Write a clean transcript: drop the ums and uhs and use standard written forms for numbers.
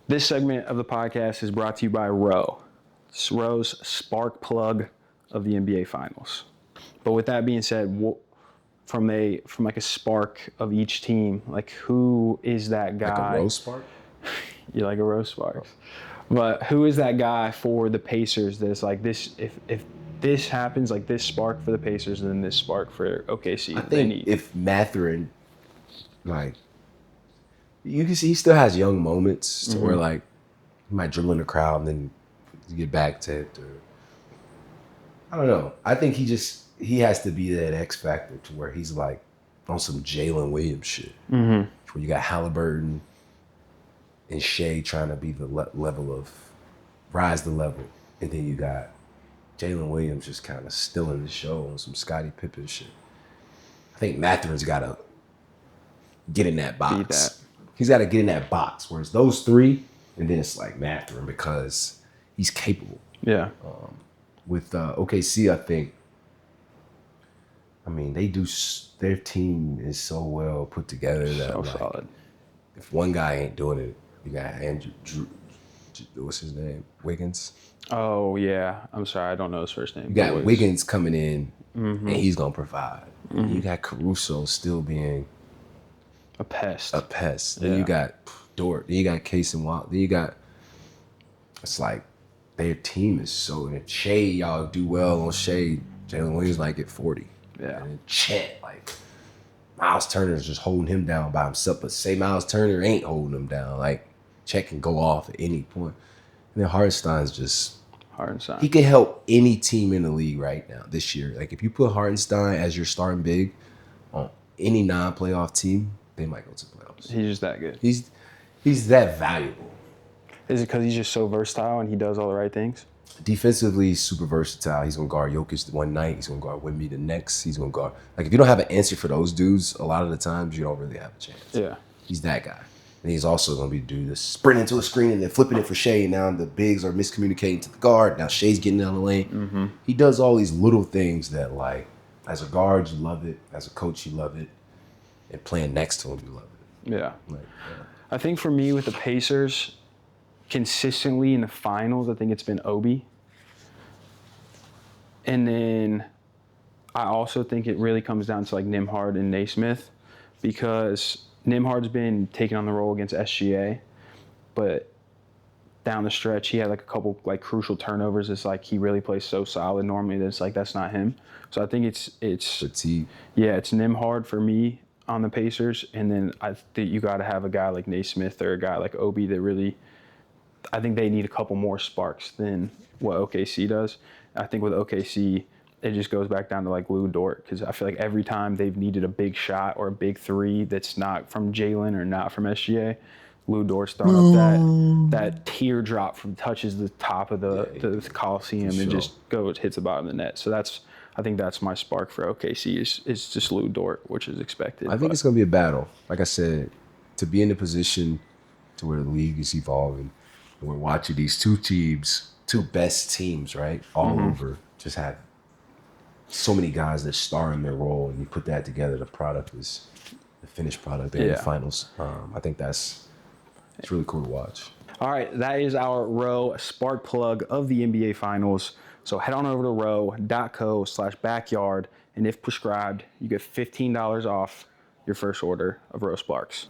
This segment of the podcast is brought to you by Row. It's Row's spark plug of the NBA Finals. But with that being said, from like a spark of each team, like who is that guy? Like a Rose spark? You like a Rose Sparks. But who is that guy for the Pacers that's like this, if this happens, like this spark for the Pacers and then this spark for OKC? I think if Mathurin, like, you can see he still has young moments to where, like, he might dribble in the crowd and then get back to it. Or, I don't know. I think he has to be that X factor to where he's like on some Jalen Williams shit. Where you got Halliburton and Shea trying to be the level of, rise the level. And then you got Jalen Williams just kind of stealing the show on some Scottie Pippen shit. I think Mathurin's got to get in that box. He's got to get in that box. Whereas those three, and then it's like Mathurin because he's capable. Yeah. With OKC, I think, I mean, their team is so well put together that So like, solid. if one guy ain't doing it, you got Andrew, what's his name? Wiggins? Oh, yeah. I'm sorry. I don't know his first name. You got Wiggins coming in, and he's going to provide. You got Caruso still being a pest. Then you got Dort. Then you got Case and Wild. Then you got, it's like their team is so, and Shea, y'all do well on Shea. Jalen Williams might get 40. Yeah. And Chet, like, Miles Turner's just holding him down by himself. But say Miles Turner ain't holding him down. Like, Chet can go off at any point. And then Hartenstein's just, Hartenstein. he can help any team in the league right now this year. Like, if you put Hartenstein as your starting big on any non-playoff team, they might go to the playoffs. He's just that good. He's that valuable. Is it because he's just so versatile and he does all the right things? Defensively, he's super versatile. He's going to guard Jokic one night. He's going to guard Wemby the next. He's going to guard. Like, if you don't have an answer for those dudes, a lot of the times you don't really have a chance. Yeah. He's that guy. And he's also going to be do this sprint into a screen and then flipping it for Shea. And now the bigs are miscommunicating to the guard. Now Shea's getting down the lane. He does all these little things that, like, as a guard, you love it. As a coach, you love it. And playing next to him, you love it. Yeah. Like, I think for me with the Pacers, consistently in the finals, I think it's been Obi. And then I also think it really comes down to like Nembhard and Naismith, because Nembhard's been taking on the role against SGA, but down the stretch he had like a couple like crucial turnovers. It's like he really plays so solid normally that it's like that's not him. So I think it's fatigue. Yeah, it's Nembhard for me on the Pacers, and then I think you got to have a guy like Naismith or a guy like Obi that really, I think they need a couple more sparks than what OKC does. I think with OKC, it just goes back down to like Lou Dort, because I feel like every time they've needed a big shot or a big three that's not from Jalen or not from SGA, Lou Dort's throwing up that teardrop from touches the top of the Coliseum and just hits the bottom of the net. So I think that's my spark for OKC is just Lou Dort, which is expected. I think it's going to be a battle. Like I said, to be in a position to where the league is evolving, and we're watching these two best teams, right, all over, just have so many guys that star in their role, and you put that together, the finished product in the finals. I think it's really cool to watch. All right, that is our Row spark plug of the NBA Finals. So head on over to row.co/backyard, and if prescribed, you get $15 off your first order of Row Sparks.